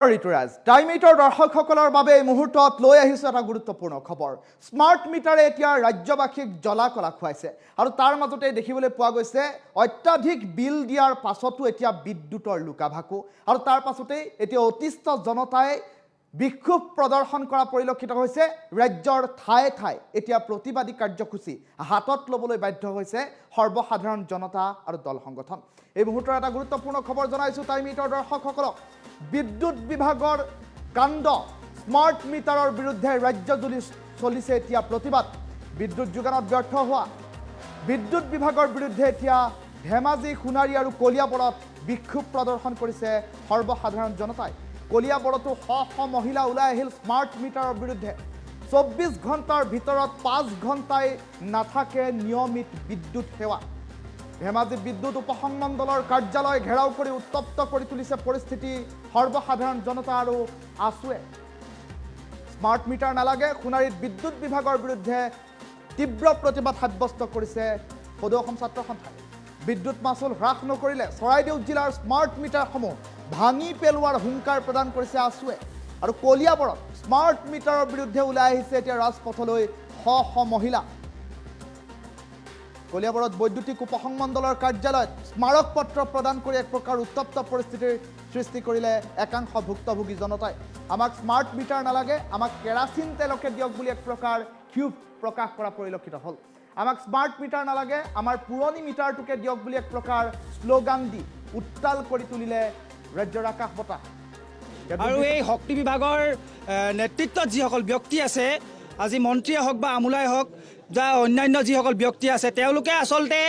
ঋতুৰাজ টাইমিটাৰ দৰ্শকসকলৰ বাবে এই মুহূৰ্তত লৈ আহিছে এটা গুৰুত্বপূৰ্ণ খবৰ। স্মাৰ্ট মিটাৰে এতিয়া ৰাজ্যবাসীক জ্বলা কলা খুৱাইছে আৰু তাৰ মাজতে দেখিবলৈ পোৱা গৈছে অত্যাধিক বিল দিয়াৰ পাছতো এতিয়া বিদ্যুতৰ লুকাভাকু আৰু তাৰ পাছতে এতিয়া অতিষ্ঠ জনতাই বিক্ষোভ প্ৰদৰ্শন কৰা পৰিলক্ষিত হৈছে। ৰাজ্যৰ ঠায়ে ঠায়ে এতিয়া প্ৰতিবাদী কাৰ্যসূচী হাতত ল'বলৈ বাধ্য হৈছে সৰ্বসাধাৰণ জনতা আৰু দল সংগঠন। এই মুহূৰ্তৰ এটা গুৰুত্বপূৰ্ণ খবৰ জনাইছো টাইমিটাৰ দৰ্শকসকলক। বিদ্যুৎ বিভাগৰ কাণ্ড, স্মাৰ্ট মিটাৰৰ বিৰুদ্ধে ৰাজ্যজুৰি চলিছে এতিয়া প্ৰতিবাদ। বিদ্যুৎ যোগানত ব্যৰ্থ হোৱা বিদ্যুৎ বিভাগৰ বিৰুদ্ধে এতিয়া ধেমাজি, সোণাৰী আৰু কলিয়াবৰত বিক্ষোভ প্ৰদৰ্শন কৰিছে সৰ্বসাধাৰণ জনতাই। কলিয়াবৰতো শ শ মহিলা ওলাই আহিল স্মাৰ্ট মিটাৰৰ বিৰুদ্ধে। 24 ঘণ্টাৰ ভিতৰত 5 ঘণ্টাই নাথাকে নিয়মিত বিদ্যুৎ সেৱা। ধেমাজি বিদ্যুৎ উপসংমণ্ডলৰ কাৰ্যালয় ঘেৰাও কৰি উত্তপ্ত কৰি তুলিছে পৰিস্থিতি সৰ্বসাধাৰণ জনতা আৰু আছুৱে। স্মাৰ্ট মিটাৰ নালাগে, সোণাৰীত বিদ্যুৎ বিভাগৰ বিৰুদ্ধে তীব্ৰ প্ৰতিবাদ সাব্যস্ত কৰিছে সদৌ অসম ছাত্ৰ সন্থাই। বিদ্যুৎ মাচুল হ্ৰাস নকৰিলে চৰাইদেউ জিলাৰ স্মাৰ্ট মিটাৰসমূহ ভাঙি পেলোৱাৰ হুংকাৰ প্ৰদান কৰিছে আছুৱে। আৰু কলিয়াবৰত স্মাৰ্ট মিটাৰৰ বিৰুদ্ধে ওলাই আহিছে এতিয়া ৰাজপথলৈ শ শ মহিলা। কলিয়াবৰত বৈদ্যুতিক উপসংমণ্ডলৰ কাৰ্যালয়ত স্মাৰক পত্ৰ প্ৰদান কৰি এক প্ৰকাৰ উত্তপ্ত পৰিস্থিতিৰ সৃষ্টি কৰিলে একাংশ ভুক্তভোগী জনতাই। আমাক স্মাৰ্ট মিটাৰ নালাগে, আমাক কেৰাচিন তেলকে দিয়ক বুলি এক প্ৰকাৰ ক্ষোভ প্ৰকাশ কৰা পৰিলক্ষিত হ'ল। আমাক স্মাৰ্ট মিটাৰ নালাগে, আমাৰ পুৰণি মিটাৰটোকে দিয়ক বুলি এক প্ৰকাৰ শ্লোগান দি উত্তাল কৰি তুলিলে ৰাজ্যৰ আকাশ বতাহ। আৰু এই শক্তি বিভাগৰ নেতৃত্বত যিসকল ব্যক্তি আছে, আজি মন্ত্ৰীয়ে হওক বা আমোলাই হওক বা অন্যান্য যিসকল ব্যক্তি আছে, তেওঁলোকে আচলতে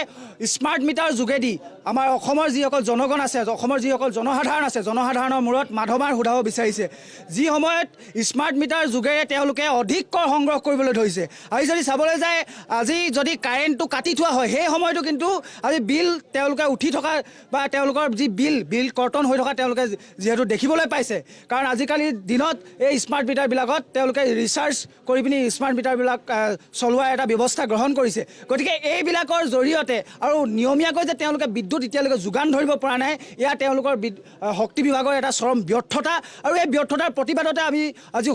স্মাৰ্ট মিটাৰ যোগেদি আমাৰ অসমৰ যিসকল জনগণ আছে, অসমৰ যিসকল জনসাধাৰণ আছে, জনসাধাৰণৰ মূৰত মাধমাৰ সোধাব বিচাৰিছে। যি সময়ত স্মাৰ্ট মিটাৰ যোগেৰে তেওঁলোকে অধিক কৰ সংগ্ৰহ কৰিবলৈ ধৰিছে। আজি যদি চাবলৈ যায়, আজি যদি কাৰেণ্টটো কাটি থোৱা হয়, সেই সময়টো কিন্তু আজি বিল তেওঁলোকে উঠি থকা বা তেওঁলোকৰ যি বিল কৰ্তন হৈ থকা তেওঁলোকে যিহেতু দেখিবলৈ পাইছে। কাৰণ আজিকালিৰ দিনত এই স্মাৰ্ট মিটাৰবিলাকত তেওঁলোকে ৰিচাৰ্জ কৰি পিনি স্মাৰ্ট মিটাৰবিলাক চলোৱাৰ এটা ব্যৱস্থা গ্ৰহণ কৰিছে। গতিকে এইবিলাকৰ জৰিয়তে আৰু নিয়মীয়াকৈ যে তেওঁলোকে বিদ্যুৎ এতিয়ালৈকে যোগান ধৰিব পৰা নাই, এয়া তেওঁলোকৰ শক্তি বিভাগৰ এটা চৰম ব্যৰ্থতা। আৰু এই ব্যৰ্থতাৰ প্ৰতিবাদতে আমি আজি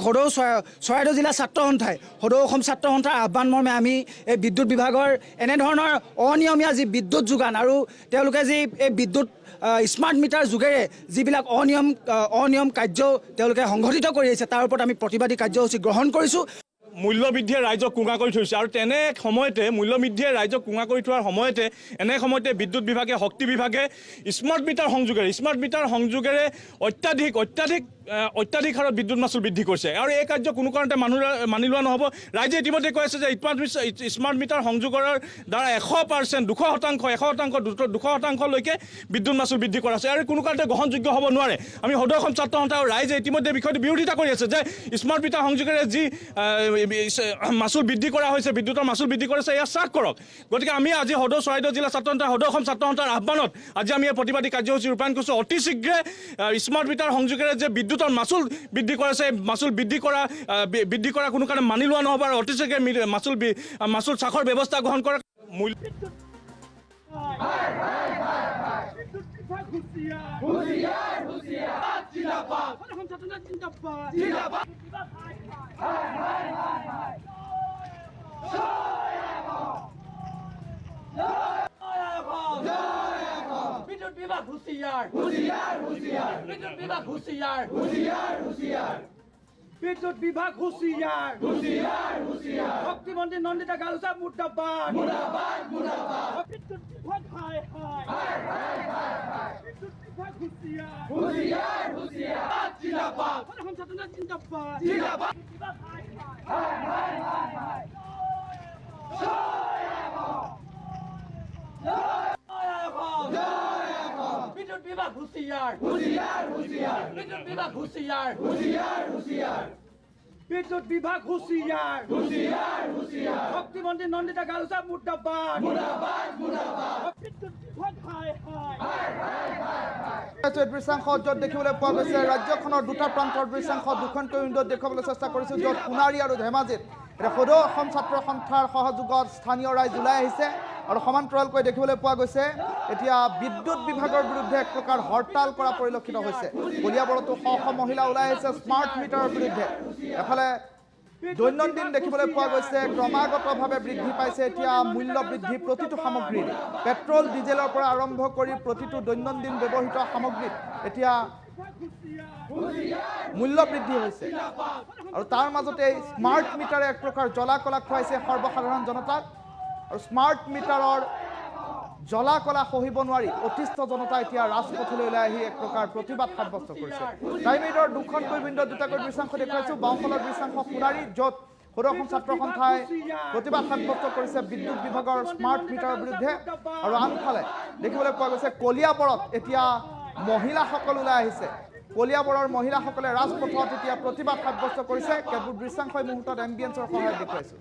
চৰাইদেউ জিলা ছাত্ৰ সন্থাই, সদৌ অসম ছাত্ৰ সন্থাৰ আহ্বান মৰ্মে আমি এই বিদ্যুৎ বিভাগৰ এনেধৰণৰ অনিয়মীয়া যি বিদ্যুৎ যোগান আৰু তেওঁলোকে যি এই বিদ্যুৎ স্মাৰ্ট মিটাৰ যোগেৰে যিবিলাক অনিয়ম কাৰ্য তেওঁলোকে সংঘটিত কৰি আহিছে, তাৰ ওপৰত আমি প্ৰতিবাদী কাৰ্যসূচী গ্ৰহণ কৰিছোঁ। মূল্যবৃদ্ধিয়ে ৰাইজক কুঙা কৰি থৈছে আৰু তেনে সময়তে মূল্যবৃদ্ধিয়ে ৰাইজক কুঙা কৰি থোৱাৰ সময়তে বিদ্যুৎ বিভাগে, শক্তি বিভাগে স্মাৰ্ট মিটাৰ সংযোগেৰে অত্যাধিক হাৰত বিদ্যুৎ মাচুল বৃদ্ধি কৰিছে। আৰু এই কাৰ্য কোনো কাৰণতে মানি লোৱা নহ'ব। ৰাইজে ইতিমধ্যে কৈ আছে যে স্মাৰ্ট মিটাৰ সংযোগৰ দ্বাৰা 100%, 200%লৈকে বিদ্যুৎ মাচুল বৃদ্ধি কৰা হৈছে আৰু কোনো কাৰণতে গ্ৰহণযোগ্য হ'ব নোৱাৰে। আমি সদৌ অসম ছাত্ৰ সন্থা আৰু ৰাইজে ইতিমধ্যে বিষয়টো বিৰোধিতা কৰি আছে যে স্মাৰ্ট মিটাৰ সংযোগেৰে যি মাচুল বৃদ্ধি কৰা হৈছে, বিদ্যুতৰ মাচুল বৃদ্ধি কৰিছে, এয়া হ্ৰাস কৰক। গতিকে আমি আজি চৰাইদেউ জিলা ছাত্ৰ সন্থা, সদৌ অসম ছাত্ৰ সন্থাৰ আহ্বানত আজি আমি এই প্ৰতিবাদী কাৰ্যসূচী ৰূপায়ণ কৰিছোঁ। অতি শীঘ্ৰে স্মাৰ্ট মিটাৰ সংযোগেৰে যে বিদ্যুতৰ মাচুল বৃদ্ধি কৰিছে, মাচুল বৃদ্ধি কৰা কোনো কাৰণে মানি লোৱা নহ'ব আৰু অতি শীঘ্ৰে মাচুল চাখৰ ব্যৱস্থা গ্ৰহণ কৰা। বিদ্যুৎ বিভাগ হুঁশিয়ার, বিদ্যুৎ বিভাগ হুঁশিয়ার, বিদ্যুৎ বিভাগ হুঁশিয়ার, শক্তিমন্ত্রী নন্দিতা গালুসা মুর্দাবাদ, বিদ্যুৎ বিভাগ হায় হায়, বিদ্যুৎ বিভাগ হুঁশিয়ার, জিন্দাবাদ, জিন্দাবাদ, বিদ্যুৎ বিভাগ হায় হায়, বিদ্যুৎ বিভাগ হুঁশিয়ার, বিদ্যুৎ বিভাগ হুঁশিয়ার, বিদ্যুৎ বিভাগ হুঁশিয়ার, শক্তিমন্ত্রী নন্দিতা গালুসা মুর্দাবাদ, বিদ্যুৎ বিভাগ হায় হায়। দৃশ্যাংশ য'ত দেখিবলৈ পোৱা গৈছে, ৰাজ্যখনৰ দুটা প্ৰান্তৰ দৃশ্যাংশ দুখনকৈ উইণ্ডত দেখুৱাবলৈ চেষ্টা কৰিছোঁ, য'ত সোণাৰী আৰু ধেমাজিত এতিয়া সদৌ অসম ছাত্ৰ সন্থাৰ সহযোগত স্থানীয় ৰাইজ ওলাই আহিছে আৰু সমান্তৰালকৈ দেখিবলৈ পোৱা গৈছে এতিয়া বিদ্যুৎ বিভাগৰ বিৰুদ্ধে এক প্ৰকাৰ হৰতাল কৰা পৰিলক্ষিত হৈছে কলিয়াবৰতো শ শ মহিলা ওলাই আহিছে স্মাৰ্ট মিটাৰৰ বিৰুদ্ধে এফালে দৈনন্দিন দেখিবলৈ পোৱা গৈছে ক্ৰমাগতভাৱে বৃদ্ধি পাইছে এতিয়া মূল্য বৃদ্ধি প্ৰতিটো সামগ্ৰীৰ পেট্ৰল ডিজেলৰ পৰা আৰম্ভ কৰি প্ৰতিটো দৈনন্দিন ব্যৱহৃত সামগ্ৰীত এতিয়া মূল্য বৃদ্ধি হৈছে আৰু তাৰ মাজতে স্মাৰ্ট মিটাৰে এক প্ৰকাৰ জ্বলা কলা খুৱাইছে সৰ্বসাধাৰণ জনতাক আৰু স্মাৰ্ট মিটাৰৰ জ্বলা কলা সহিব নোৱাৰি অতিষ্ঠ জনতা এতিয়া ৰাজপথলৈ ওলাই আহি এক প্ৰকাৰ প্ৰতিবাদ সাব্যস্ত কৰিছে টাইমেডৰ দুখনকৈ উইণ্ডত দুটাকৈ দৃশ্যাংশ দেখুৱাইছোঁ বাওঁফালৰ দৃশ্যাংশ সোণাৰী য'ত সদৌ ছাত্ৰ সন্থাই প্ৰতিবাদ সাব্যস্ত কৰিছে বিদ্যুৎ বিভাগৰ স্মাৰ্ট মিটাৰৰ বিৰুদ্ধে আৰু আনফালে দেখিবলৈ পোৱা গৈছে কলিয়াবৰত এতিয়া মহিলাসকল ওলাই আহিছে কলিয়াবৰৰ মহিলাসকলে ৰাজপথত এতিয়া প্ৰতিবাদ সাব্যস্ত কৰিছে কেতবোৰ দৃশ্যাংশ এই মুহূৰ্তত এম্বিয়েন্সৰ সহায়ত দেখুৱাইছোঁ